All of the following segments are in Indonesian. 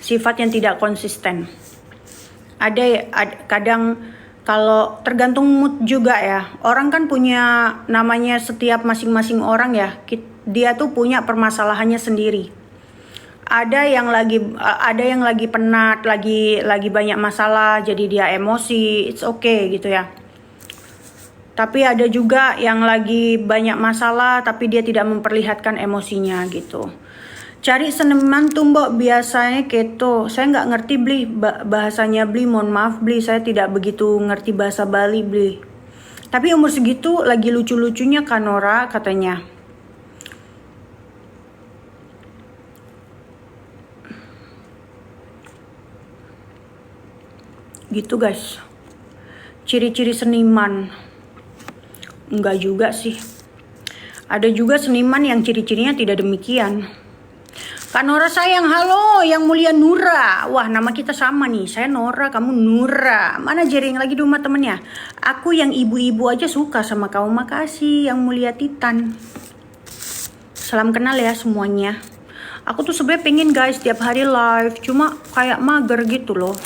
sifat yang tidak konsisten. Kadang kalau tergantung mood juga ya. Orang kan punya namanya, setiap masing-masing orang ya, dia tuh punya permasalahannya sendiri. Ada yang lagi penat, lagi banyak masalah, jadi dia emosi, it's okay gitu ya. Tapi ada juga yang lagi banyak masalah tapi dia tidak memperlihatkan emosinya gitu. Cari seniman tuh mbok, biasanya gitu. Saya nggak ngerti beli bahasanya beli, mohon maaf beli, saya tidak begitu ngerti bahasa Bali beli. Tapi umur segitu lagi lucu-lucunya Kanora katanya. Gitu guys. Ciri-ciri seniman. Enggak juga sih. Ada juga seniman yang ciri-cirinya tidak demikian. Kak Nora sayang, halo yang mulia Nura. Wah, nama kita sama nih. Saya Nora, kamu Nura. Mana Jering lagi di rumah temennya? Aku yang ibu-ibu aja suka sama kamu. Makasih yang mulia Titan. Salam kenal ya semuanya. Aku tuh sebenarnya pengen guys tiap hari live, cuma kayak mager gitu loh.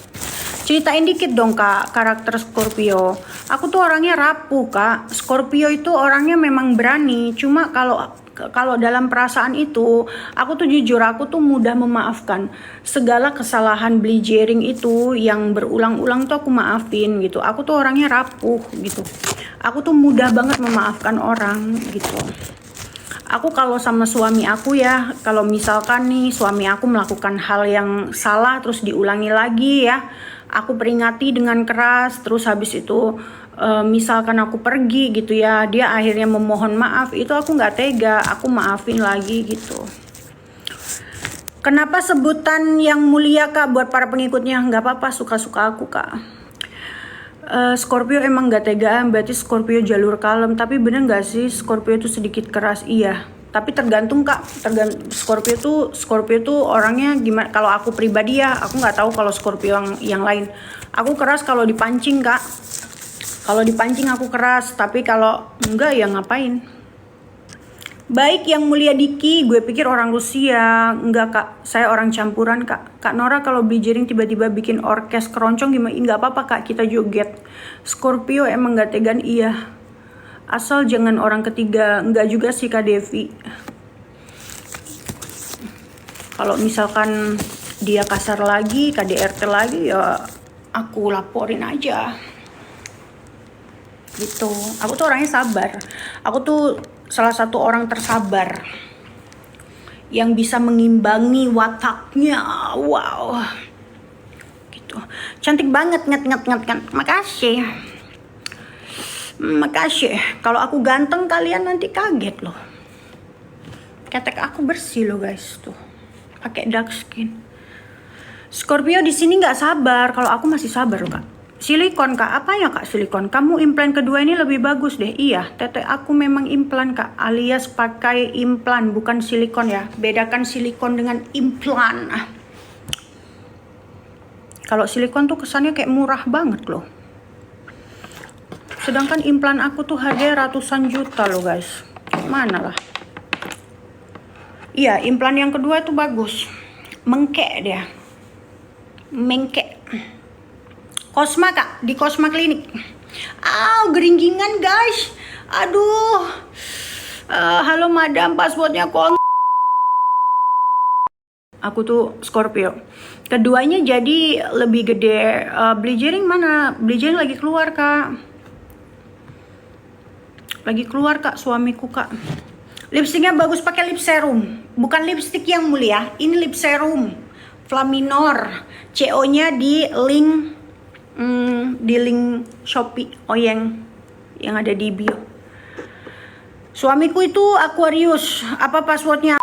Ceritain dikit dong kak karakter Scorpio. Aku tuh orangnya rapuh kak. Scorpio itu orangnya memang berani, cuma kalau dalam perasaan itu, aku tuh jujur, aku tuh mudah memaafkan. Segala kesalahan Beli Jering itu yang berulang-ulang tuh aku maafin gitu. Aku tuh orangnya rapuh gitu. Aku tuh mudah banget memaafkan orang gitu. Aku kalau sama suami aku ya, kalau misalkan nih suami aku melakukan hal yang salah terus diulangi lagi ya, aku peringati dengan keras. Terus habis itu misalkan aku pergi gitu ya, dia akhirnya memohon maaf, itu aku nggak tega, aku maafin lagi gitu. Kenapa sebutan yang mulia kak buat para pengikutnya? Nggak apa-apa, suka-suka aku kak. Scorpio emang gak tega, berarti Scorpio jalur kalem. Tapi bener gak sih Scorpio itu sedikit keras? Iya, tapi tergantung kak. Scorpio tuh orangnya gimana. Kalau aku pribadi ya, aku nggak tahu kalau Scorpio yang lain. Aku keras kalau dipancing kak. Kalau dipancing aku keras, tapi kalau enggak ya ngapain. Baik yang mulia Diki, gue pikir orang Rusia. Enggak kak, saya orang campuran kak. Kak Nora kalau Beli Jering tiba-tiba bikin orkes keroncong gimana? Enggak apa-apa kak, kita joget. Scorpio emang gak tegan, iya. Asal jangan orang ketiga. Enggak juga sih kak Devi. Kalau misalkan dia kasar lagi, KDRT lagi ya aku laporin aja. Gitu. Aku tuh orangnya sabar. Aku tuh salah satu orang tersabar yang bisa mengimbangi wataknya. Wow, gitu. Cantik banget, nget. Makasih. Kalau aku ganteng kalian nanti kaget loh. Ketek aku bersih loh guys tuh, pakai dark skin. Scorpio di sini nggak sabar. Kalau aku masih sabar loh kak. Silikon kak, apa ya kak silikon? Kamu implan kedua ini lebih bagus deh. Iya, tete aku memang implan kak, alias pakai implan bukan silikon ya. Bedakan silikon dengan implan. Kalau silikon tuh kesannya kayak murah banget loh. Sedangkan implan aku tuh harganya ratusan juta loh guys. Mana lah? Iya, implan yang kedua itu bagus. Mengkek dia. Mengkek. Cosma kak, di Cosma Klinik. Geringgingan guys. Aduh. Halo madam, passwordnya aku tuh Scorpio. Keduanya jadi lebih gede. Beli Jering mana? Beli Jering lagi keluar kak. Lagi keluar kak, suamiku kak. Lipstiknya bagus, pakai lip serum. Bukan lipstik yang mulia, ini lip serum Flaminor. CO-nya di link Shopee Oyeng yang ada di bio. Suamiku itu Aquarius. Apa passwordnya?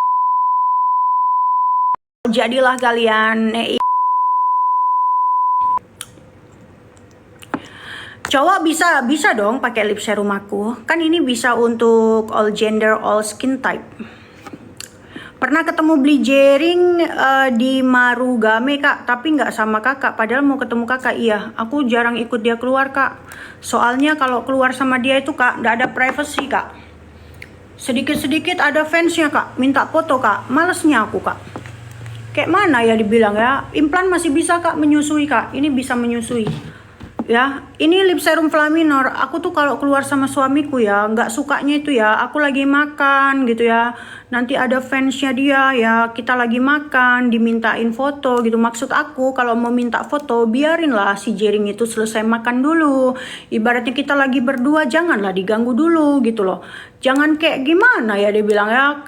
Jadilah kalian cowok bisa dong pakai lip serum aku. Kan ini bisa untuk all gender, all skin type. Pernah ketemu Beli Jering di Marugame kak, tapi nggak sama kakak. Padahal mau ketemu kakak. Iya, aku jarang ikut dia keluar kak. Soalnya kalau keluar sama dia itu kak, nggak ada privacy kak. Sedikit-sedikit ada fansnya kak, minta foto kak. Malesnya aku kak. Kayak mana ya dibilang ya, implan masih bisa kak menyusui kak, ini bisa menyusui ya. Ini lip serum Flaminor, aku tuh kalau keluar sama suamiku ya nggak sukanya itu ya, aku lagi makan gitu ya, nanti ada fansnya dia ya, kita lagi makan dimintain foto gitu. Maksud aku kalau mau minta foto biarinlah si Jering itu selesai makan dulu, ibaratnya kita lagi berdua, janganlah diganggu dulu gitu loh. Jangan kayak gimana ya dia bilang ya,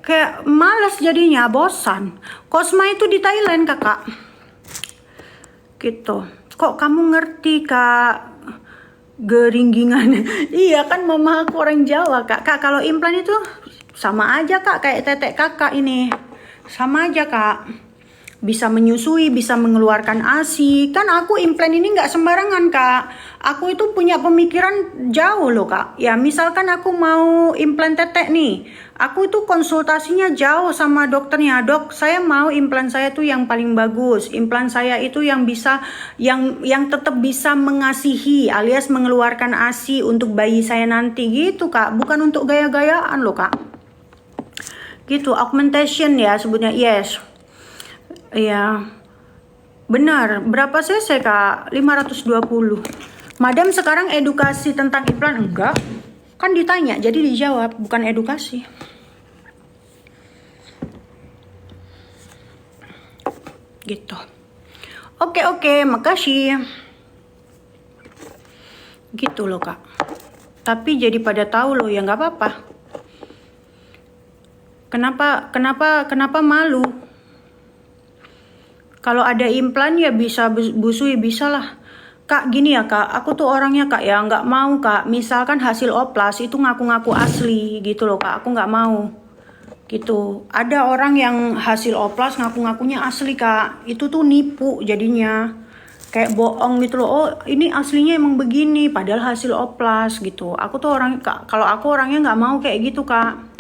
kayak malas jadinya, bosan. Cosma itu di Thailand kakak gitu. Kok kamu ngerti kak geringgingan? Iya kan mama aku orang Jawa kak. Kak kalau implan itu sama aja kak kayak tetek kakak ini, sama aja kak, bisa menyusui, bisa mengeluarkan ASI. Kan aku implan ini nggak sembarangan kak. Aku itu punya pemikiran jauh loh kak. Ya misalkan aku mau implan tetek nih, aku itu konsultasinya jauh sama dokternya. Dok, saya mau implan saya tuh yang paling bagus. Implan saya itu yang bisa, yang tetap bisa mengasihi alias mengeluarkan ASI untuk bayi saya nanti gitu kak. Bukan untuk gaya-gayaan loh kak. Gitu, augmentation ya sebutnya, yes. Iya, benar. Berapa cc kak? 520. Madam sekarang edukasi tentang implan enggak? Kan ditanya, jadi dijawab, bukan edukasi. Gitu. Oke, makasih. Gitu loh kak. Tapi jadi pada tahu loh ya, nggak apa-apa. Kenapa malu? Kalau ada implan ya bisa busui, bisa lah. Kak gini ya kak, aku tuh orangnya kak ya nggak mau kak, misalkan hasil oplas itu ngaku-ngaku asli gitu loh kak, aku nggak mau gitu. Ada orang yang hasil oplas ngaku-ngakunya asli kak, itu tuh nipu jadinya, kayak bohong gitu loh. Oh ini aslinya emang begini, padahal hasil oplas gitu. Aku tuh orang kak, kalau aku orangnya nggak mau kayak gitu kak.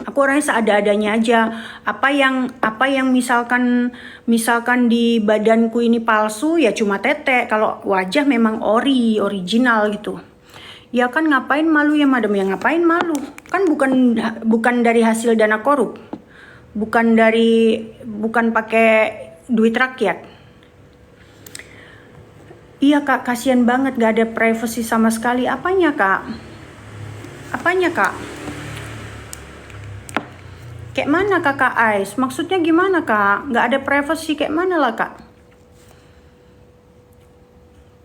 Aku orangnya seada-adanya aja. Apa yang misalkan di badanku ini palsu ya cuma tetek. Kalau wajah memang original gitu. Ya kan ngapain malu ya madam, ya ngapain malu? Kan bukan dari hasil dana korup. Bukan pakai duit rakyat. Iya kak, kasihan banget gak ada privacy sama sekali. Apanya kak? Kayak mana kakak Ais? Maksudnya gimana kak? Nggak ada privacy kayak mana lah kak?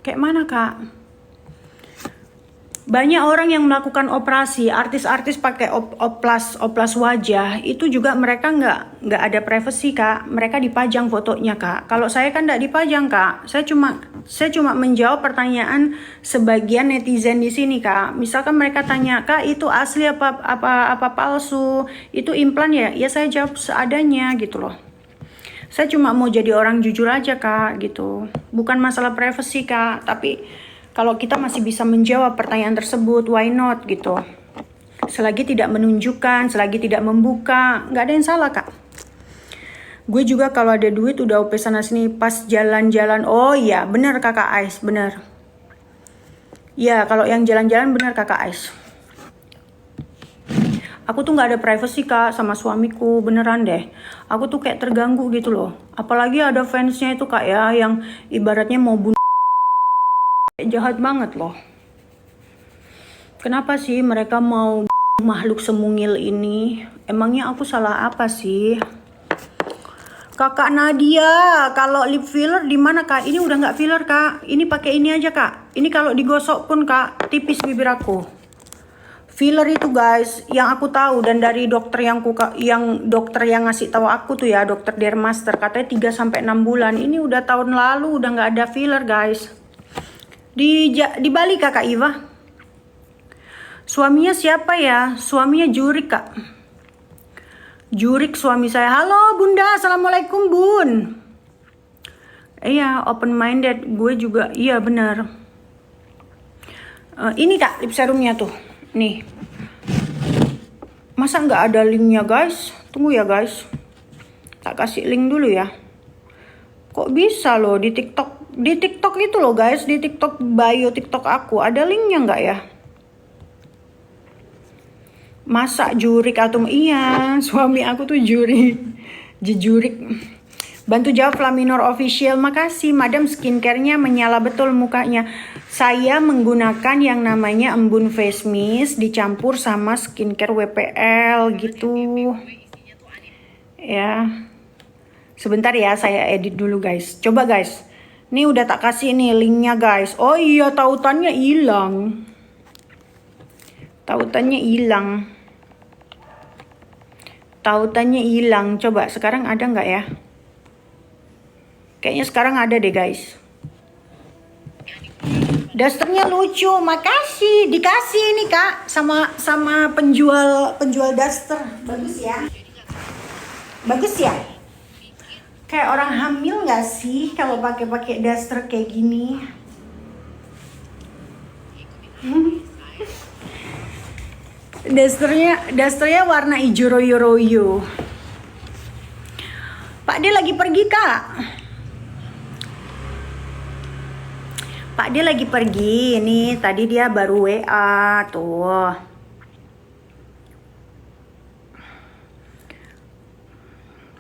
Kayak mana kak? Banyak orang yang melakukan operasi, artis-artis pakai oplas wajah, itu juga mereka nggak ada privacy kak. Mereka dipajang fotonya kak. Kalau saya kan nggak dipajang kak. Saya cuma menjawab pertanyaan sebagian netizen di sini kak. Misalkan mereka tanya kak itu asli apa palsu, itu implan ya? Ya saya jawab seadanya gitu loh. Saya cuma mau jadi orang jujur aja kak gitu. Bukan masalah privacy kak, tapi kalau kita masih bisa menjawab pertanyaan tersebut, why not gitu. Selagi tidak menunjukkan, selagi tidak membuka, nggak ada yang salah kak. Gue juga kalau ada duit udah OP sana sini pas jalan-jalan. Oh iya bener kakak Ais, bener. Ya kalau yang jalan-jalan bener kakak Ais. Aku tuh nggak ada privacy kak sama suamiku, beneran deh. Aku tuh kayak terganggu gitu loh. Apalagi ada fansnya itu kak ya, yang ibaratnya mau bunuh. Jahat banget loh. Kenapa sih mereka mau makhluk semungil ini? Emangnya aku salah apa sih? Kakak Nadia, kalau lip filler di mana kak? Ini udah nggak filler kak. Ini pakai ini aja kak. Ini kalau digosok pun kak tipis bibir aku. Filler itu guys, yang aku tahu dan dari dokter yang dokter yang ngasih tahu aku tuh ya, dokter Dermaster, katanya 3-6 bulan. Ini udah tahun lalu udah nggak ada filler guys. Di Bali kakak Iva. Suaminya siapa ya? Suaminya Jurik kak. Jurik suami saya. Halo bunda, assalamualaikum bun. Iya open minded, gue juga iya benar. Ini kak lip serumnya tuh. Nih. Masa nggak ada linknya guys? Tunggu ya guys. Tak kasih link dulu ya. Kok bisa loh di TikTok? Di TikTok itu loh guys, di TikTok bio TikTok aku ada linknya nggak ya? Masa Jurik atau iya suami aku tuh Jurik. Jejurik. Bantu jawab Flaminor Official. Makasih Madam, skincare-nya menyala betul mukanya. Saya menggunakan yang namanya embun face mist dicampur sama skincare WPL gitu. Ya. Sebentar ya, saya edit dulu guys. Coba guys. Ini udah tak kasih nih linknya guys. Oh iya, tautannya hilang. Tautannya hilang. Tautannya hilang. Coba sekarang ada nggak ya? Kayaknya sekarang ada deh guys. Dasternya lucu, makasih. Dikasih ini kak sama penjual daster. Bagus ya. Bagus ya. Kayak orang hamil nggak sih kalau pakai daster kayak gini? Dasternya warna hijau royo-royo. Pak D lagi pergi kak. Pak D lagi pergi. Nih tadi dia baru WA tuh.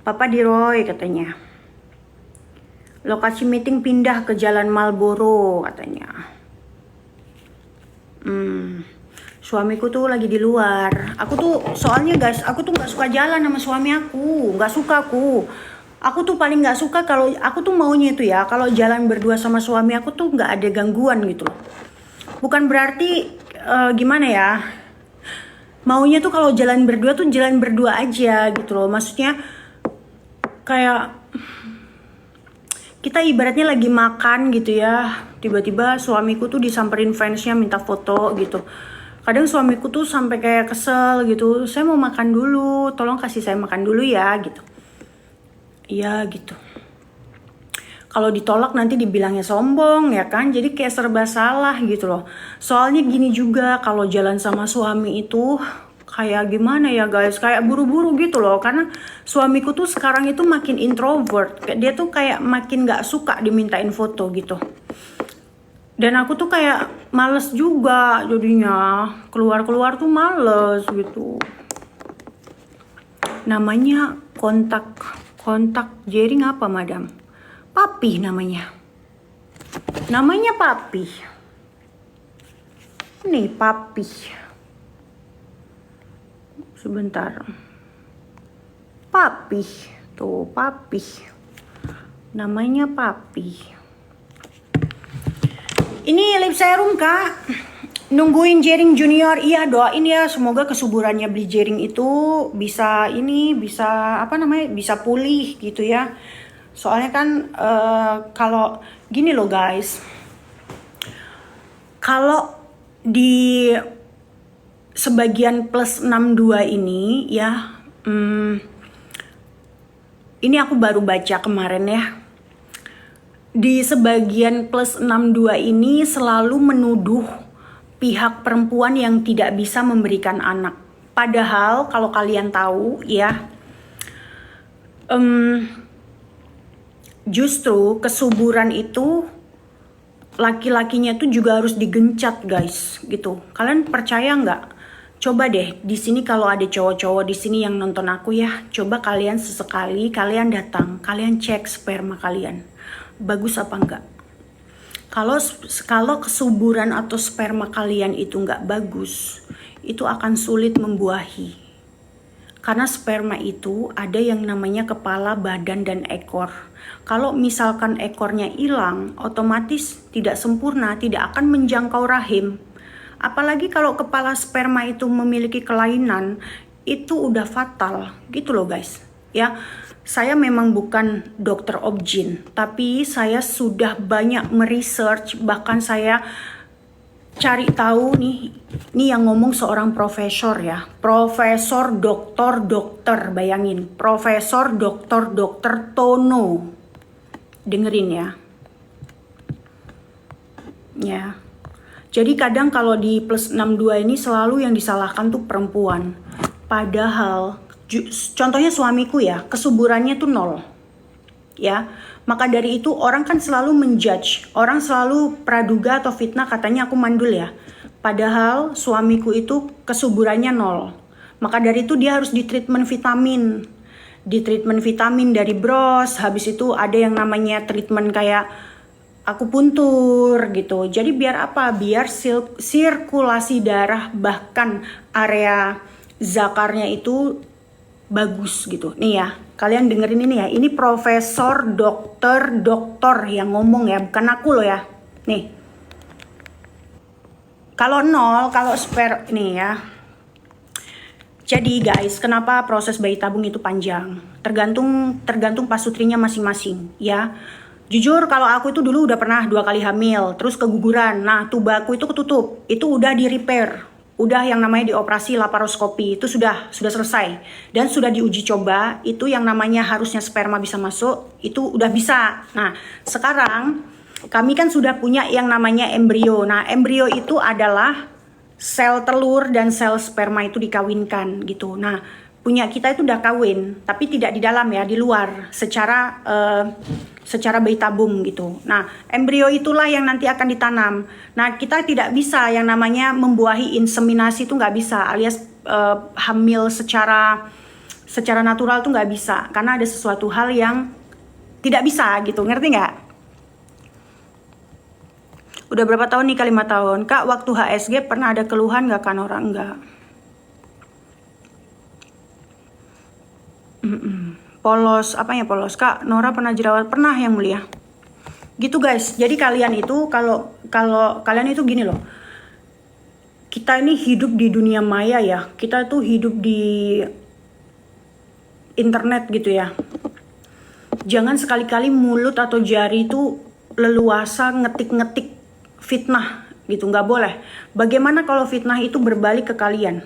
Papa di Roy katanya. Lokasi meeting pindah ke Jalan Marlboro katanya. Suamiku tuh lagi di luar. Aku tuh soalnya guys, aku tuh nggak suka jalan sama suami aku, nggak suka aku. Aku tuh paling nggak suka kalau aku tuh maunya itu ya, kalau jalan berdua sama suami aku tuh nggak ada gangguan gitu loh. Bukan berarti gimana ya? Maunya tuh kalau jalan berdua aja gitu loh. Maksudnya kayak kita ibaratnya lagi makan gitu ya, tiba-tiba suamiku tuh disamperin fansnya minta foto gitu. Kadang suamiku tuh sampai kayak kesel gitu, saya mau makan dulu, tolong kasih saya makan dulu ya gitu. Iya gitu. Kalau ditolak nanti dibilangnya sombong ya kan, jadi kayak serba salah gitu loh. Soalnya gini juga, kalau jalan sama suami itu kayak gimana ya guys, kayak buru-buru gitu loh. Karena suamiku tuh sekarang itu makin introvert, dia tuh kayak makin gak suka dimintain foto gitu. Dan aku tuh kayak males juga jadinya, keluar-keluar tuh males gitu. Namanya kontak jaring apa madam? Papi namanya. Namanya Papi. Nih Papi. Sebentar. Papi. Tuh Papi. Namanya Papi. Ini lip serum kak. Nungguin Jering Junior. Iya doain ya, semoga kesuburannya beli Jering itu bisa bisa pulih gitu ya. Soalnya kan kalau gini loh guys, kalau di sebagian plus 62 ini ya, ini aku baru baca kemarin ya. Di sebagian plus 62 ini selalu menuduh pihak perempuan yang tidak bisa memberikan anak. Padahal kalau kalian tahu ya, justru kesuburan itu laki-lakinya tuh juga harus digencat guys gitu. Kalian percaya nggak? Coba deh di sini kalau ada cowok-cowok di sini yang nonton aku ya, coba kalian sesekali kalian datang, kalian cek sperma kalian bagus apa enggak. Kalau kesuburan atau sperma kalian itu nggak bagus, itu akan sulit membuahi. Karena sperma itu ada yang namanya kepala, badan, dan ekor. Kalau misalkan ekornya hilang, otomatis tidak sempurna, tidak akan menjangkau rahim. Apalagi kalau kepala sperma itu memiliki kelainan, itu udah fatal gitu loh guys. Ya, saya memang bukan dokter obgyn, tapi saya sudah banyak meresearch, bahkan saya cari tahu nih yang ngomong seorang profesor ya, profesor dokter, bayangin, profesor dokter Tono, dengerin ya. Ya, jadi kadang kalau di plus 62 ini selalu yang disalahkan tuh perempuan, padahal contohnya suamiku ya, kesuburannya tuh 0 ya. Maka dari itu orang kan selalu menjudge, orang selalu praduga atau fitnah, katanya aku mandul ya. Padahal suamiku itu kesuburannya 0. Maka dari itu dia harus ditreatment vitamin. di treatment vitamin dari bros, habis itu ada yang namanya treatment kayak akupuntur gitu. Jadi biar apa? Biar sirkulasi darah bahkan area zakarnya itu bagus gitu. Nih ya, kalian dengerin ini ya. Ini profesor dokter yang ngomong ya, bukan aku loh ya. Nih. Kalau nol, kalau spare nih ya. Jadi guys, kenapa proses bayi tabung itu panjang? Tergantung pasutrinya masing-masing ya. Jujur kalau aku itu dulu udah pernah 2 kali hamil, terus keguguran. Nah, tubaku itu ketutup. Itu udah di repair. Udah yang namanya dioperasi laparoskopi. Itu sudah selesai. Dan sudah diuji coba, itu yang namanya harusnya sperma bisa masuk, itu udah bisa. Nah, sekarang kami kan sudah punya yang namanya embrio. Nah, embrio itu adalah sel telur dan sel sperma itu dikawinkan gitu. Nah, punya kita itu udah kawin, tapi tidak di dalam ya, di luar, secara bayi tabung gitu. Nah, embrio itulah yang nanti akan ditanam. Nah, kita tidak bisa yang namanya membuahi inseminasi itu nggak bisa, alias hamil secara natural tuh nggak bisa, karena ada sesuatu hal yang tidak bisa gitu, ngerti nggak? Udah berapa tahun nikah? 5 tahun. Kak, waktu HSG pernah ada keluhan nggak kan orang? Enggak. Polos, apanya polos? Kak, Nora pernah jerawat? Pernah yang mulia. Gitu guys. Jadi kalian itu kalau kalian itu gini loh. Kita ini hidup di dunia maya ya. Kita tuh hidup di internet gitu ya. Jangan sekali-kali mulut atau jari itu leluasa ngetik-ngetik fitnah gitu, nggak boleh. Bagaimana kalau fitnah itu berbalik ke kalian?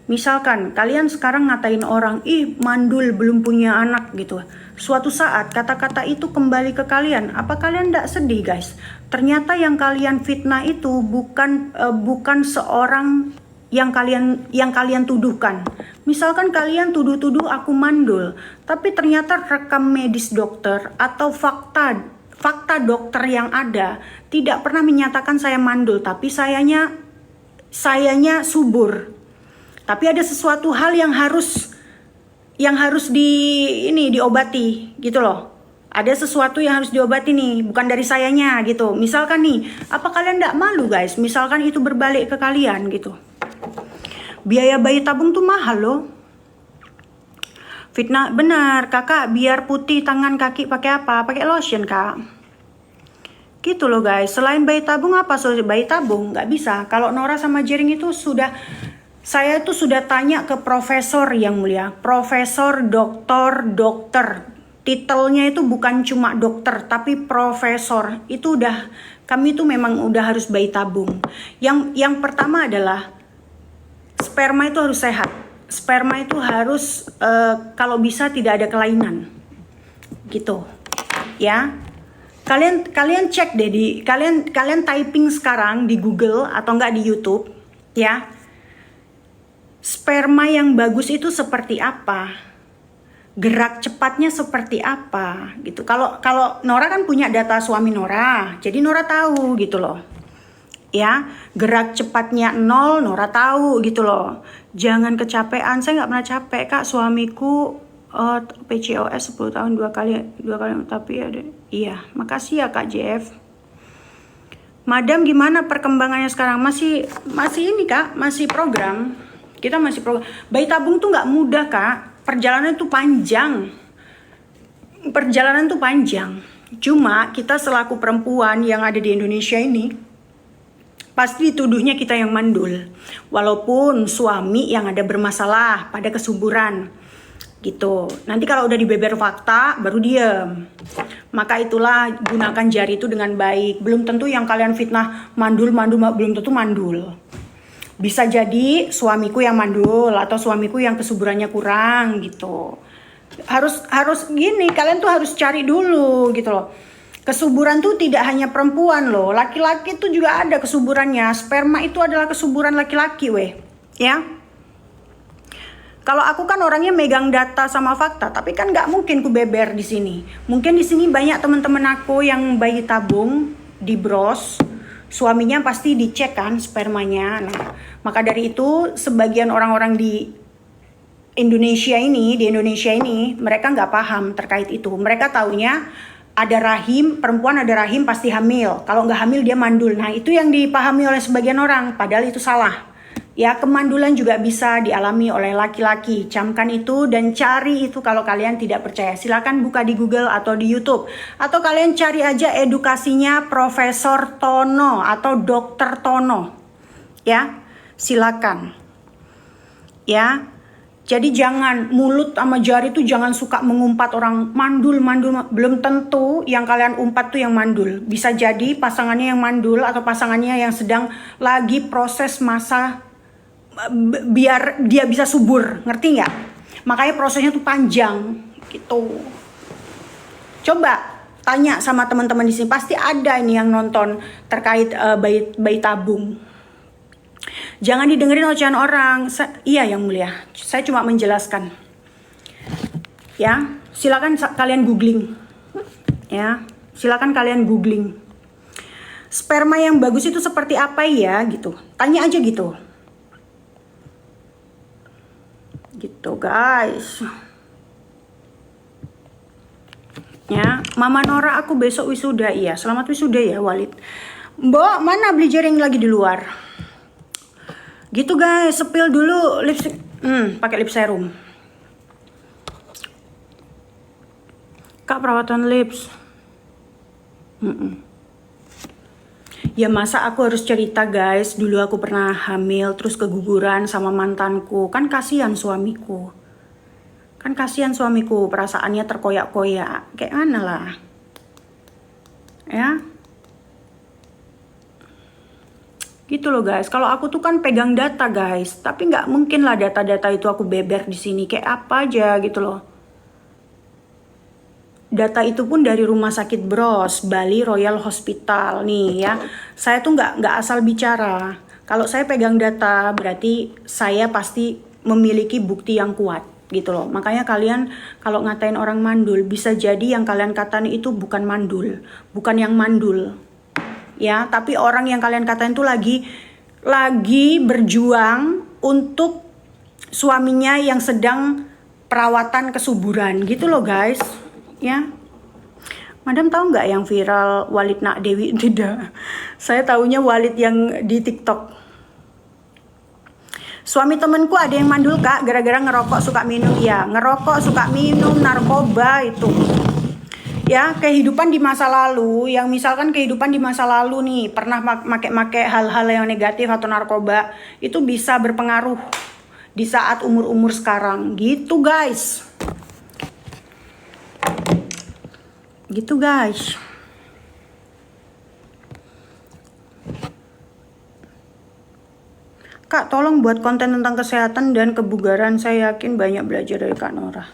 Misalkan kalian sekarang ngatain orang, ih mandul belum punya anak gitu. Suatu saat kata-kata itu kembali ke kalian. Apa kalian nggak sedih guys? Ternyata yang kalian fitnah itu bukan seorang yang kalian tuduhkan. Misalkan kalian tuduh-tuduh aku mandul, tapi ternyata rekam medis dokter atau fakta dokter yang ada tidak pernah menyatakan saya mandul, tapi sayanya subur. Tapi ada sesuatu hal yang harus diobati gitu loh. Ada sesuatu yang harus diobati nih, bukan dari sayanya gitu. Misalkan nih, apa kalian enggak malu guys? Misalkan itu berbalik ke kalian gitu. Biaya bayi tabung tuh mahal loh. Fitnah benar, kakak biar putih tangan kaki pakai apa? Pakai lotion kak. Gitu loh guys. Selain bayi tabung apa solusi bayi tabung? Nggak bisa. Kalau Nora sama Jering itu saya itu sudah tanya ke profesor yang mulia. Profesor, dokter. Titelnya itu bukan cuma dokter, tapi profesor. Itu kami itu memang udah harus bayi tabung. Yang pertama adalah sperma itu harus sehat. Sperma itu harus kalau bisa tidak ada kelainan gitu ya. Kalian cek deh kalian typing sekarang di Google atau enggak di YouTube ya, sperma yang bagus itu seperti apa, gerak cepatnya seperti apa gitu. Kalau Nora kan punya data suami Nora, jadi Nora tahu gitu loh ya. Gerak cepatnya 0, Nora tahu gitu loh. Jangan kecapean. Saya nggak pernah capek kak, suamiku PCOS 10 tahun 2 kali tapi ada. Iya, makasih ya kak Jeff. Madam gimana perkembangannya sekarang? Masih ini kak, masih program. Kita masih program. Bayi tabung tuh nggak mudah kak, perjalanan tuh panjang. Cuma kita selaku perempuan yang ada di Indonesia ini pasti dituduhnya kita yang mandul, walaupun suami yang ada bermasalah pada kesuburan gitu. Nanti kalau udah dibeber fakta baru diem. Maka itulah gunakan jari itu dengan baik. Belum tentu yang kalian fitnah mandul belum tentu mandul. Bisa jadi suamiku yang mandul atau suamiku yang kesuburannya kurang gitu. Harus gini, kalian tuh harus cari dulu gitu loh. Kesuburan tuh tidak hanya perempuan loh, laki-laki tuh juga ada kesuburannya. Sperma itu adalah kesuburan laki-laki weh, ya. Kalau aku kan orangnya megang data sama fakta, tapi kan nggak mungkin ku beber di sini. Mungkin di sini banyak teman-teman aku yang bayi tabung di bros, suaminya pasti dicek kan spermanya. Nah, maka dari itu sebagian orang-orang di Indonesia ini, di Indonesia ini mereka nggak paham terkait itu. Mereka taunya ada rahim, perempuan ada rahim pasti hamil. Kalau nggak hamil dia mandul. Nah itu yang dipahami oleh sebagian orang, padahal itu salah. Ya, kemandulan juga bisa dialami oleh laki-laki. Camkan itu dan cari itu kalau kalian tidak percaya. Silakan buka di Google atau di YouTube. Atau kalian cari aja edukasinya Profesor Tono atau Dokter Tono. Ya, silakan. Ya, jadi jangan mulut sama jari tuh jangan suka mengumpat orang mandul. Belum tentu yang kalian umpat tuh yang mandul. Bisa jadi pasangannya yang mandul atau pasangannya yang sedang lagi proses masa biar dia bisa subur, ngerti nggak? Makanya prosesnya tuh panjang gitu. Coba tanya sama teman-teman di sini, pasti ada ini yang nonton terkait bayi tabung. Jangan didengerin ocehan orang. Iya yang mulia, saya cuma menjelaskan. Ya, silakan kalian googling. Ya, silakan kalian googling. Sperma yang bagus itu seperti apa ya gitu. Tanya aja gitu. Gitu guys. Ya, Mama Nora aku besok wisuda. Iya, selamat wisuda ya Walid. Mbok, mana beli jaring lagi di luar? Gitu guys, sepil dulu lipstick. Pakai lip serum. Kak, perawatan lips. Ya masa aku harus cerita guys, dulu aku pernah hamil terus keguguran sama mantanku. Kan kasihan suamiku. Perasaannya terkoyak-koyak. Kayak mana lah. Ya. Gitu loh guys. Kalau aku tuh kan pegang data guys, tapi nggak mungkin lah data-data itu aku beber di sini. Kayak apa aja gitu loh. Data itu pun dari Rumah Sakit Bros, Bali Royal Hospital nih ya. Saya tuh nggak asal bicara. Kalau saya pegang data berarti saya pasti memiliki bukti yang kuat gitu loh. Makanya kalian kalau ngatain orang mandul, bisa jadi yang kalian katain itu bukan mandul, bukan yang mandul. Ya, tapi orang yang kalian katain itu lagi berjuang untuk suaminya yang sedang perawatan kesuburan gitu loh guys. Ya, Madam tahu nggak yang viral Walid Nak Dewi? Tidak, saya taunya Walid yang di TikTok. Suami temenku ada yang mandul kak, gara-gara ngerokok suka minum. Ya, ngerokok suka minum, narkoba itu. Ya, kehidupan di masa lalu, yang misalkan kehidupan di masa lalu nih pernah make hal-hal yang negatif atau narkoba, itu bisa berpengaruh di saat umur-umur sekarang. Gitu guys. Gitu guys. Kak tolong buat konten tentang kesehatan dan kebugaran. Saya yakin banyak belajar dari Kak Nora.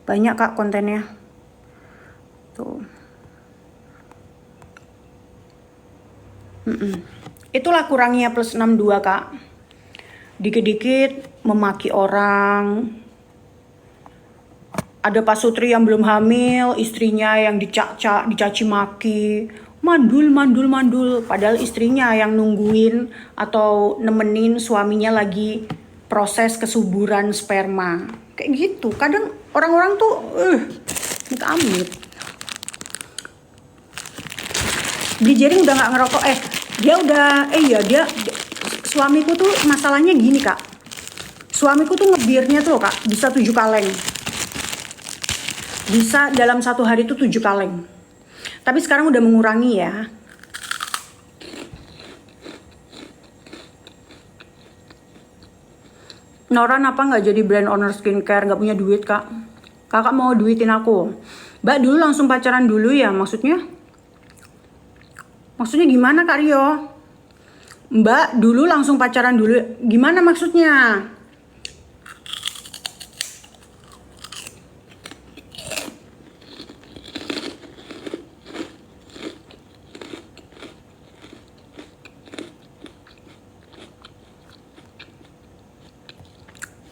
Banyak kak kontennya. Tuh. Itulah kurangnya plus 62 kak. Dikit-dikit memaki orang. Ada Pak Sutri yang belum hamil, istrinya yang dicaci maki, mandul. Padahal istrinya yang nungguin atau nemenin suaminya lagi proses kesuburan sperma. Kayak gitu. Kadang orang-orang tuh, minta amit. Beli jaring udah nggak ngerokok. Dia suamiku tuh masalahnya gini kak. Suamiku tuh ngebirnya tuh kak, bisa 7 kaleng. Bisa dalam satu hari itu 7 kaleng. Tapi sekarang udah mengurangi ya. Nora apa nggak jadi brand owner skincare? Nggak punya duit kak. Kakak mau duitin aku. Mbak dulu langsung pacaran dulu ya maksudnya? Maksudnya gimana Kak Rio? Mbak dulu langsung pacaran dulu. Gimana maksudnya?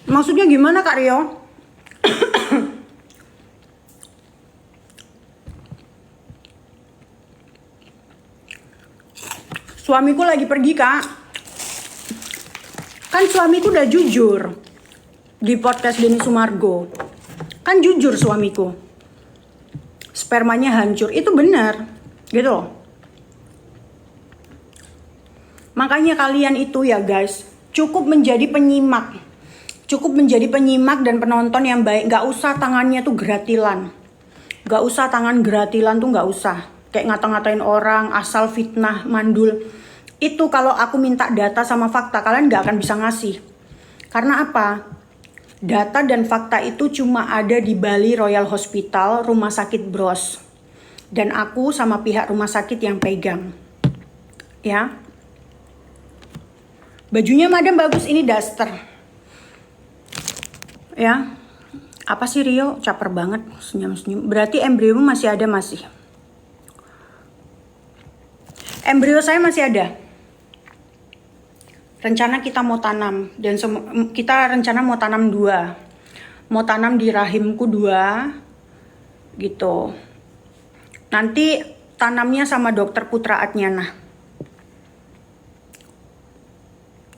Maksudnya gimana Kak Rio? Suamiku lagi pergi kak. Kan suamiku udah jujur. di podcast Denny Sumargo. Kan jujur suamiku. Spermanya hancur. Itu benar. Gitu loh. Makanya kalian itu ya guys, cukup menjadi penyimak. Cukup menjadi penyimak dan penonton yang baik. Gak usah tangannya tuh geratilan. Gak usah tangan geratilan tuh gak usah. Kayak ngata-ngatain orang, asal fitnah, mandul. Itu kalau aku minta data sama fakta, kalian gak akan bisa ngasih. Karena apa? Data dan fakta itu cuma ada di Bali Royal Hospital, Rumah Sakit Bros. Dan aku sama pihak rumah sakit yang pegang. Ya. Bajunya madam bagus, ini daster. Ya. Apa sih Rio? Caper banget, senyum-senyum. Berarti embrio masih ada masih. Embrio saya masih ada. Rencana kita mau tanam dan kita rencana mau tanam 2. Mau tanam di rahimku 2 gitu. Nanti tanamnya sama dokter Putra Adnyana.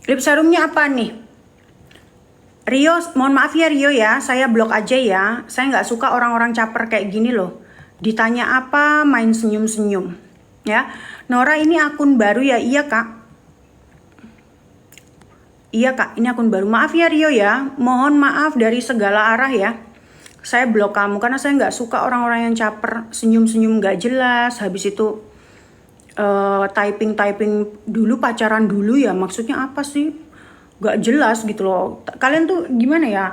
Lip serumnya apa nih? Rio, mohon maaf ya Rio ya, saya blok aja ya. Saya nggak suka orang-orang caper kayak gini loh. Ditanya apa, main senyum-senyum. Ya, Nora ini akun baru ya? Iya kak. Iya kak, ini akun baru. Maaf ya Rio ya, mohon maaf dari segala arah ya. Saya blok kamu karena saya nggak suka orang-orang yang caper, senyum-senyum nggak jelas. Habis itu typing dulu, pacaran dulu ya. Maksudnya apa sih? Nggak jelas gitu loh. Kalian tuh gimana ya?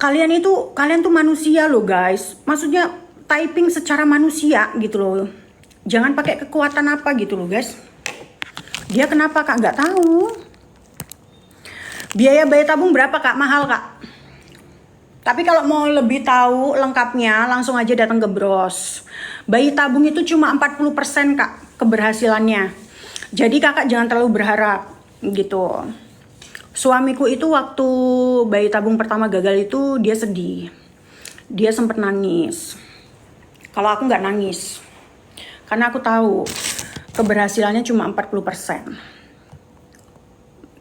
Kalian tuh manusia loh guys. Maksudnya typing secara manusia gitu loh. Jangan pakai kekuatan apa gitu loh guys. Dia kenapa kak? Nggak tahu. Biaya bayi tabung berapa kak? Mahal kak. Tapi kalau mau lebih tahu lengkapnya langsung aja datang ke Bros. Bayi tabung itu cuma 40% kak keberhasilannya. Jadi kakak jangan terlalu berharap gitu. Suamiku itu waktu bayi tabung pertama gagal itu dia sedih. Dia sempat nangis. Kalau aku nggak nangis. Karena aku tahu keberhasilannya cuma 40%.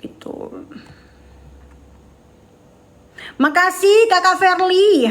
Gitu. Makasih Kakak Verly.